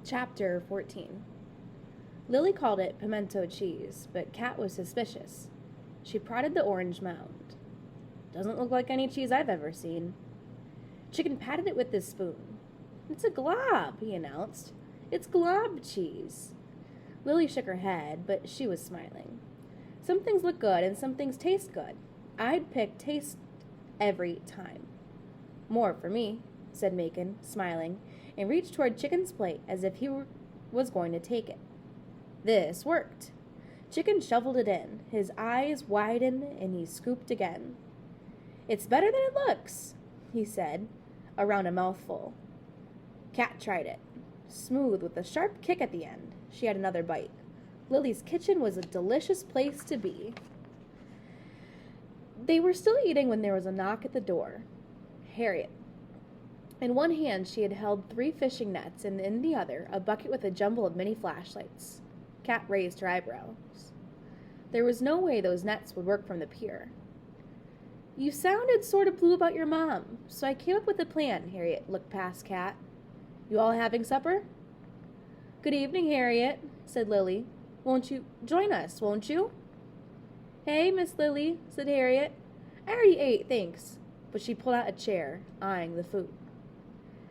Chapter 14. Lily called it pimento cheese, but Kat was suspicious. She prodded the orange mound. Doesn't look like any cheese I've ever seen. Chicken patted it with his spoon. It's a glob, he announced. It's glob cheese. Lily shook her head, but she was smiling. Some things look good and some things taste good. I'd pick taste every time. More for me, said Macon, smiling, and reached toward Chicken's plate as if he was going to take it. This worked. Chicken shoveled it in. His eyes widened, and he scooped again. It's better than it looks, he said, around a mouthful. Kat tried it. Smooth, with a sharp kick at the end. She had another bite. Lily's kitchen was a delicious place to be. They were still eating when there was a knock at the door. Harriet. In one hand she had held 3 fishing nets, and in the other a bucket with a jumble of mini flashlights. Kat raised her eyebrows. There was no way those nets would work from the pier. You sounded sort of blue about your mom, so I came up with a plan. Harriet looked past Kat. You all having supper? Good evening, Harriet, said Lily. Won't you join us, won't you? Hey, Miss Lily, said Harriet. I already ate, thanks. But she pulled out a chair, eyeing the food.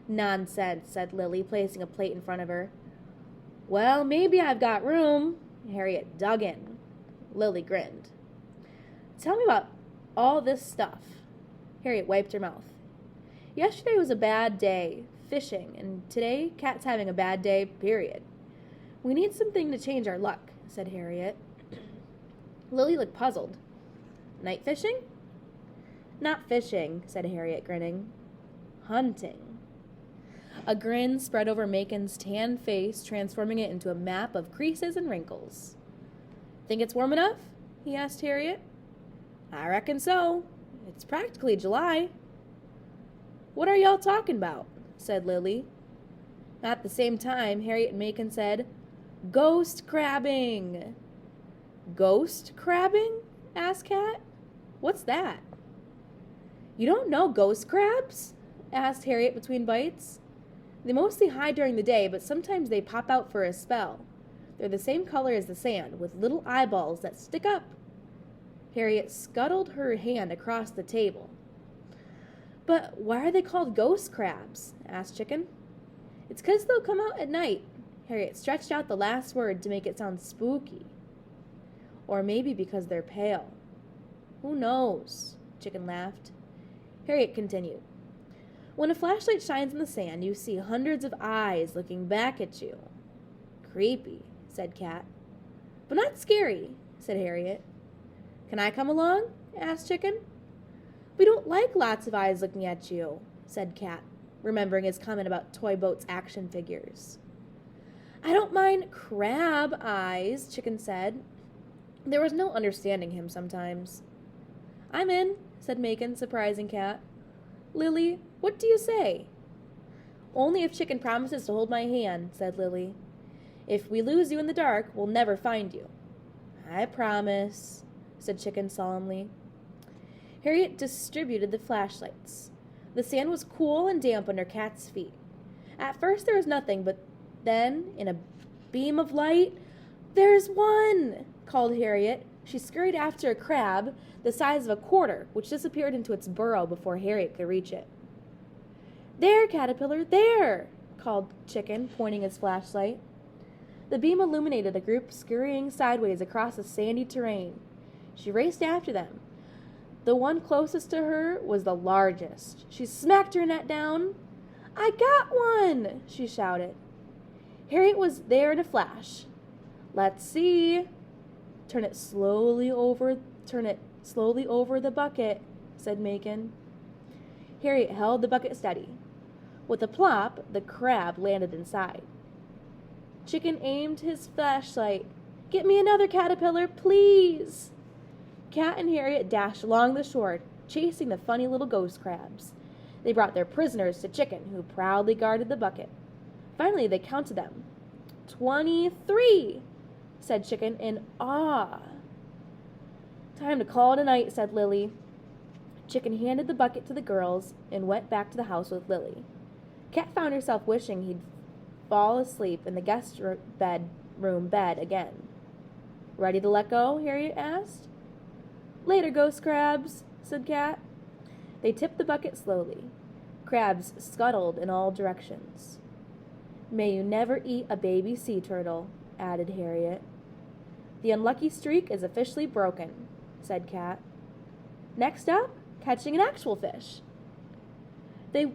Nonsense, said Lily, placing a plate in front of her. Well, maybe I've got room. Harriet dug in. Lily grinned. Tell me about all this stuff. Harriet wiped her mouth. Yesterday was a bad day, fishing, and today Kat's having a bad day, period. We need something to change our luck, said Harriet. Lily looked puzzled. Night fishing? Not fishing, said Harriet, grinning. Hunting. A grin spread over Macon's tanned face, transforming it into a map of creases and wrinkles. Think it's warm enough? He asked Harriet. I reckon so. It's practically July. What are y'all talking about? Said Lily. At the same time, Harriet and Macon said, Ghost crabbing. Ghost crabbing? Asked Kat. What's that? You don't know ghost crabs? Asked Harriet between bites. They mostly hide during the day, but sometimes they pop out for a spell. They're the same color as the sand, with little eyeballs that stick up. Harriet scuttled her hand across the table. But why are they called ghost crabs? Asked Chicken. It's 'cause they'll come out at night. Harriet stretched out the last word to make it sound spooky. Or maybe because they're pale. Who knows? Chicken laughed. Harriet continued. When a flashlight shines in the sand, you see hundreds of eyes looking back at you. Creepy, said Kat. But not scary, said Harriet. Can I come along? Asked Chicken. We don't like lots of eyes looking at you, said Kat, remembering his comment about Toy Boat's action figures. I don't mind crab eyes, Chicken said. There was no understanding him sometimes. I'm in, said Macon, surprising Kat. Lily, what do you say? Only if Chicken promises to hold my hand, said Lily. If we lose you in the dark, we'll never find you. I promise, said Chicken solemnly. Harriet distributed the flashlights. The sand was cool and damp under Kat's feet. At first there was nothing, but then, in a beam of light, There's one, called Harriet. She scurried after a crab the size of a quarter, which disappeared into its burrow before Harriet could reach it. There, Caterpillar, there, called Chicken, pointing his flashlight. The beam illuminated a group scurrying sideways across the sandy terrain. She raced after them. The one closest to her was the largest. She smacked her net down. I got one, she shouted. Harriet was there in a flash. Let's see. Turn it slowly over the bucket, said Macon. Harriet held the bucket steady. With a plop, the crab landed inside. Chicken aimed his flashlight. Get me another caterpillar, please. Kat and Harriet dashed along the shore, chasing the funny little ghost crabs. They brought their prisoners to Chicken, who proudly guarded the bucket. Finally, they counted them. 23, said Chicken in awe. Time to call it a night, said Lily. Chicken handed the bucket to the girls and went back to the house with Lily. Kat found herself wishing he'd fall asleep in the bedroom bed again. Ready to let go? Harriet asked. Later, ghost crabs, said Cat. They tipped the bucket slowly. Crabs scuttled in all directions. May you never eat a baby sea turtle, added Harriet. The unlucky streak is officially broken, said Cat. Next up, catching an actual fish. They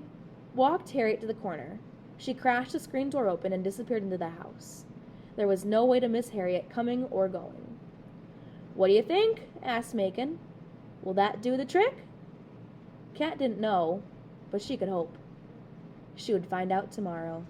walked Harriet to the corner. She crashed the screen door open and disappeared into the house. There was no way to miss Harriet coming or going. What do you think? Asked Macon. Will that do the trick? Cat didn't know, but she could hope. She would find out tomorrow.